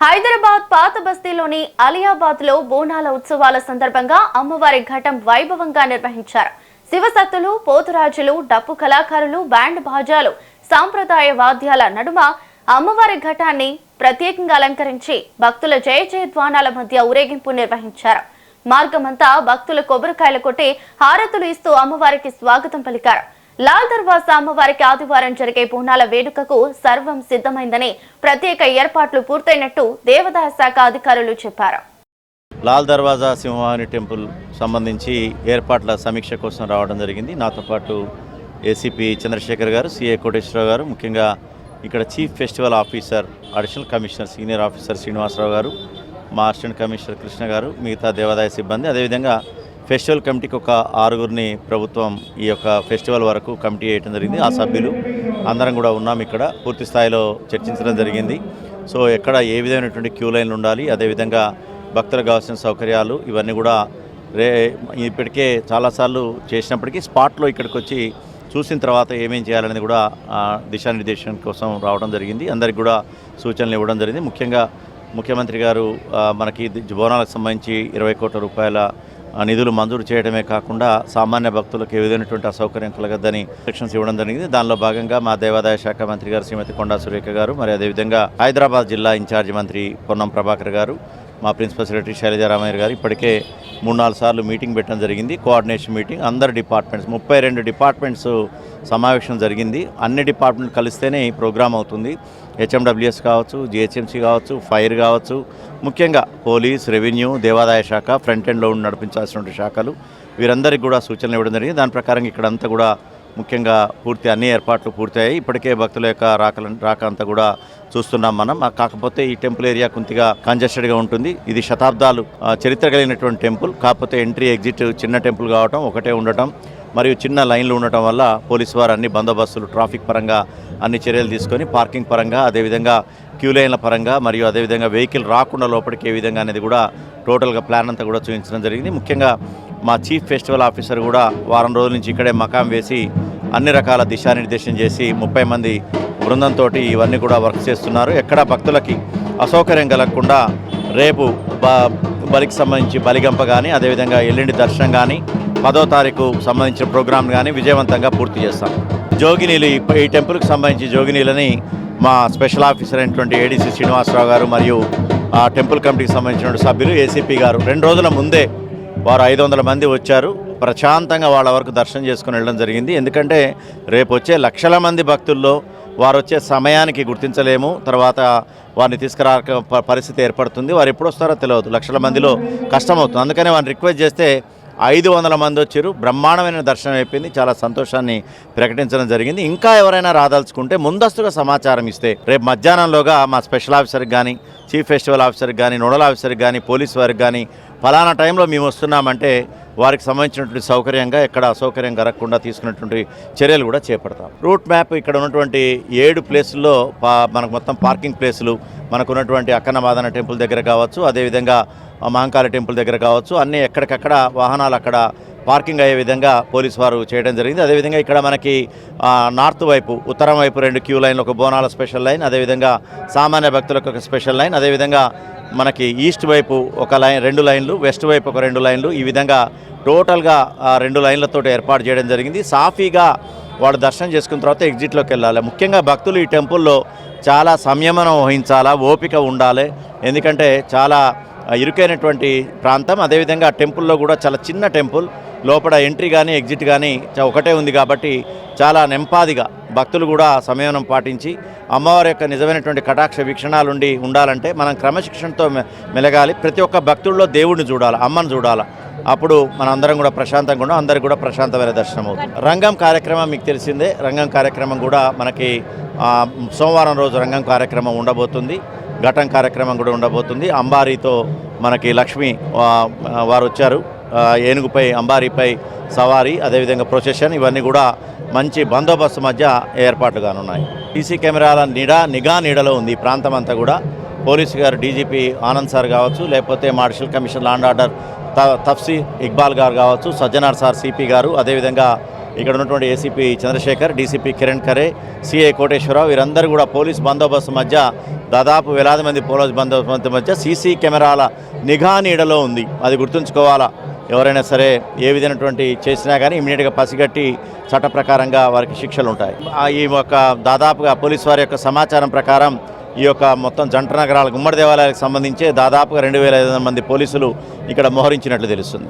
హైదరాబాద్ పాత బస్తీలోని అలియాబాద్ లో బోనాల ఉత్సవాల సందర్భంగా అమ్మవారి ఘటం వైభవంగా నిర్వహించారు. శివసత్తులు, పోతురాజులు, డప్పు కళాకారులు, బ్యాండ్ బాజాలు, సాంప్రదాయ వాద్యాల నడుమ అమ్మవారి ఘటాన్ని ప్రత్యేకంగా అలంకరించి భక్తుల జయ జయధ్వానాల మధ్య ఊరేగింపు నిర్వహించారు. మార్గమంతా భక్తులు కొబ్బరికాయలు కొట్టి హారతులు ఇస్తూ అమ్మవారికి స్వాగతం పలికారు. లాల్ దర్వాజా అమ్మవారికి ఆదివారం జరిగే బోనాల వేడుకకు సర్వం సిద్ధమైందని, ప్రత్యేక ఏర్పాట్లు పూర్తయినట్టు దేవాదాయ శాఖ అధికారులు చెప్పారు. లాల్ దర్వాజా సింహవాహిని టెంపుల్ సంబంధించి ఏర్పాట్ల సమీక్ష కోసం రావడం జరిగింది. నాతో పాటు ఏసీపీ చంద్రశేఖర్ గారు, సిఏ కోటేశ్వరరావు గారు, ముఖ్యంగా ఇక్కడ chief festival officer additional commissioner senior officer Srinivasarao గారు, మా అసిస్టెంట్ కమిషనర్ కృష్ణ గారు, మిగతా దేవాదాయ సిబ్బంది, అదేవిధంగా ఫెస్టివల్ కమిటీకి ఒక 6గురిని ప్రభుత్వం ఈ యొక్క ఫెస్టివల్ వరకు కమిటీ వేయడం జరిగింది. ఆ సభ్యులు అందరం కూడా ఉన్నాం. ఇక్కడ పూర్తి స్థాయిలో చర్చించడం జరిగింది. సో ఎక్కడ ఏ విధమైనటువంటి క్యూ లైన్లు ఉండాలి, అదేవిధంగా భక్తులకు కావాల్సిన సౌకర్యాలు ఇవన్నీ కూడా ఇప్పటికే చాలాసార్లు చేసినప్పటికీ స్పాట్లో ఇక్కడికి వచ్చి చూసిన తర్వాత ఏమేం చేయాలనేది కూడా దిశానిర్దేశం కోసం రావడం జరిగింది. అందరికి కూడా సూచనలు ఇవ్వడం జరిగింది. ముఖ్యంగా ముఖ్యమంత్రి గారు మనకి బోనాలకు సంబంధించి 20 కోట్ల రూపాయల నిధులు మంజూరు చేయడమే కాకుండా సామాన్య భక్తులకు ఏ విధమైనటువంటి అసౌకర్యం కలగద్దని ఇన్స్ట్రక్షన్స్ ఇవ్వడం జరిగింది. దానిలో భాగంగా మా దేవాదాయ శాఖ మంత్రి గారు శ్రీమతి కొండా సురేఖ గారు, మరి అదేవిధంగా హైదరాబాద్ జిల్లా ఇన్ఛార్జి మంత్రి పొన్నం ప్రభాకర్ గారు, మా ప్రిన్సిపల్ సెక్రటరీ శైలజారామయ్య గారు ఇప్పటికే 3-4 సార్లు మీటింగ్ పెట్టడం జరిగింది. కోఆర్డినేషన్ మీటింగ్, అందరు డిపార్ట్మెంట్స్ 32 డిపార్ట్మెంట్స్ సమావేశం జరిగింది. అన్ని డిపార్ట్మెంట్ కలిస్తేనే ఈ ప్రోగ్రామ్ అవుతుంది. హెచ్ఎండబ్ల్యూఎస్ కావచ్చు, జిహెచ్ఎంసీ కావచ్చు, ఫైర్ కావచ్చు, ముఖ్యంగా పోలీస్, రెవెన్యూ, దేవాదాయ శాఖ, ఫ్రంట్ ఎండ్లో నడిపించాల్సినటువంటి శాఖలు, వీరందరికీ కూడా సూచనలు ఇవ్వడం జరిగింది. దాని ప్రకారం ఇక్కడంతా కూడా ముఖ్యంగా అన్ని ఏర్పాట్లు పూర్తయ్యాయి. ఇప్పటికే భక్తుల యొక్క రాక అంతా కూడా చూస్తున్నాం మనం. కాకపోతే ఈ టెంపుల్ ఏరియా కొద్దిగా కంజెస్టెడ్గా ఉంటుంది. ఇది శతాబ్దాలు చరిత్ర కలిగినటువంటి టెంపుల్. కాకపోతే ఎంట్రీ ఎగ్జిట్ చిన్న టెంపుల్ కావటం, ఒకటే ఉండటం, మరియు చిన్న లైన్లు ఉండటం వల్ల పోలీసు వారు అన్ని బందోబస్తులు, ట్రాఫిక్ పరంగా అన్ని చర్యలు తీసుకొని పార్కింగ్ పరంగా, అదేవిధంగా క్యూ లైన్ల పరంగా, మరియు అదేవిధంగా వెహికల్ రాకుండా లోపలికి ఏ విధంగా అనేది కూడా టోటల్గా ప్లాన్ అంతా కూడా చూపించడం జరిగింది. ముఖ్యంగా మా చీఫ్ ఫెస్టివల్ ఆఫీసర్ కూడా వారం రోజుల నుంచి ఇక్కడే మకాం వేసి అన్ని రకాల దిశానిర్దేశం చేసి 30 మంది బృందంతో ఇవన్నీ కూడా వర్క్ చేస్తున్నారు. ఎక్కడ భక్తులకి అసౌకర్యం కలగకుండా రేపు బలికి సంబంధించి బలిగంప కానీ, అదేవిధంగా ఎల్లుండి దర్శనం కానీ, 10వ తారీఖు సంబంధించిన ప్రోగ్రాం కానీ విజయవంతంగా పూర్తి చేస్తాం. జోగినీలు, ఈ టెంపుల్కి సంబంధించి జోగినీలని మా స్పెషల్ ఆఫీసర్ అయినటువంటి ఏడీసీ శ్రీనివాసరావు గారు మరియు ఆ టెంపుల్ కమిటీకి సంబంధించిన సభ్యులు ఏసీపీ గారు 2 రోజుల ముందే వారు 500 మంది వచ్చారు. ప్రశాంతంగా వాళ్ళ వరకు దర్శనం చేసుకుని వెళ్ళడం జరిగింది. ఎందుకంటే రేపు వచ్చే లక్షల మంది భక్తుల్లో వారు వచ్చే సమయానికి గుర్తించలేము, తర్వాత వారిని తీసుకురా పరిస్థితి ఏర్పడుతుంది. వారు ఎప్పుడు వస్తారో తెలియదు, లక్షల మందిలో కష్టమవుతుంది. అందుకనే వారిని రిక్వెస్ట్ చేస్తే 500 మంది వచ్చారు. బ్రహ్మాండమైన దర్శనం అయిపోయింది. చాలా సంతోషాన్ని ప్రకటించడం జరిగింది. ఇంకా ఎవరైనా రాదలుచుకుంటే ముందస్తుగా సమాచారం ఇస్తే రేపు మధ్యాహ్నంలోగా మా స్పెషల్ ఆఫీసర్కి కానీ, చీఫ్ ఫెస్టివల్ ఆఫీసర్కి కానీ, నోడల్ ఆఫీసర్కి కానీ, పోలీస్ వారికి కానీ ఫలానా టైంలో మేము వస్తున్నామంటే వారికి సంబంధించినటువంటి సౌకర్యంగా ఎక్కడ అసౌకర్యం కలగకుండా తీసుకున్నటువంటి చర్యలు కూడా చేపడతాం. రూట్ మ్యాప్ ఇక్కడ ఉన్నటువంటి 7 ప్లేసుల్లో మనకు మొత్తం పార్కింగ్ ప్లేసులు, మనకు ఉన్నటువంటి అక్కన్నమాదన టెంపుల్ దగ్గర కావచ్చు, అదేవిధంగా మహంకాళి టెంపుల్ దగ్గర కావచ్చు, అన్నీ ఎక్కడికక్కడ వాహనాలు అక్కడ పార్కింగ్ అయ్యే విధంగా పోలీసు వారు చేయడం జరిగింది. అదేవిధంగా ఇక్కడ మనకి నార్త్ వైపు, ఉత్తరం వైపు 2 క్యూ లైన్లు, ఒక బోనాల స్పెషల్ లైన్, అదేవిధంగా సామాన్య భక్తులకు ఒక స్పెషల్ లైన్, అదేవిధంగా మనకి ఈస్ట్ వైపు ఒక లైన్, 2 లైన్లు, వెస్ట్ వైపు ఒక 2 లైన్లు, ఈ విధంగా టోటల్గా 2 లైన్లతో ఏర్పాటు చేయడం జరిగింది. సాఫీగా వాడు దర్శనం చేసుకున్న తర్వాత ఎగ్జిట్లోకి వెళ్ళాలి. ముఖ్యంగా భక్తులు ఈ టెంపుల్లో చాలా సంయమనం వహించాలా, ఓపిక ఉండాలి. ఎందుకంటే చాలా ఇరుకైనటువంటి ప్రాంతం. అదేవిధంగా టెంపుల్లో కూడా చాలా చిన్న టెంపుల్, లోపల ఎంట్రీ కానీ ఎగ్జిట్ కానీ ఒకటే ఉంది కాబట్టి చాలా నెంపాదిగా భక్తులు కూడా సంయమనం పాటించి అమ్మవారి యొక్క నిజమైనటువంటి కటాక్ష వీక్షణాలుండి ఉండాలంటే మనం క్రమశిక్షణతో మెలగాలి. ప్రతి ఒక్క భక్తుల్లో దేవుడిని చూడాలి, అమ్మను చూడాలి. అప్పుడు మన అందరం కూడా ప్రశాంతంగా ఉండాలి, అందరికి కూడా ప్రశాంతమైన దర్శనం అవుతుంది. రంగం కార్యక్రమం మీకు తెలిసిందే. రంగం కార్యక్రమం కూడా మనకి సోమవారం రోజు రంగం కార్యక్రమం ఉండబోతుంది. ఘటం కార్యక్రమం కూడా ఉండబోతుంది. అంబారీతో మనకి లక్ష్మి వారు వచ్చారు. ఏనుగుపై, అంబారీపై సవారీ, అదేవిధంగా ప్రొసెషన్, ఇవన్నీ కూడా మంచి బందోబస్తు మధ్య ఏర్పాట్లు కానున్నాయి. సీసీ కెమెరాల నిఘా నీడలో ఉంది ఈ ప్రాంతం అంతా కూడా. పోలీసు గారు డీజీపీ ఆనంద్ సార్ కావచ్చు, లేకపోతే మా additional commissioner law and order Tafseer Iqbal గారు కావచ్చు, సజ్జనార్ సార్ సిపి గారు, అదేవిధంగా ఇక్కడ ఉన్నటువంటి ACP Chandrashekhar, DCP Kiran Khare, CI Koteswararao వీరందరూ కూడా పోలీస్ బందోబస్తు మధ్య దాదాపు వేలాది మంది పోలీస్ బందోబస్తు మధ్య సీసీ కెమెరాల నిఘా నీడలో ఉంది. అది గుర్తుంచుకోవాలా. ఎవరైనా సరే ఏ విధమైనటువంటి చేసినా కానీ ఇమీడియట్గా పసిగట్టి చట్ట ప్రకారంగా వారికి శిక్షలు ఉంటాయి. ఈ యొక్క దాదాపుగా పోలీసు వారి యొక్క సమాచారం ప్రకారం ఈ యొక్క మొత్తం జంట నగరాల గుమ్మడి దేవాలయాలకు సంబంధించి దాదాపుగా 2500 మంది పోలీసులు ఇక్కడ మోహరించినట్లు తెలుస్తుంది.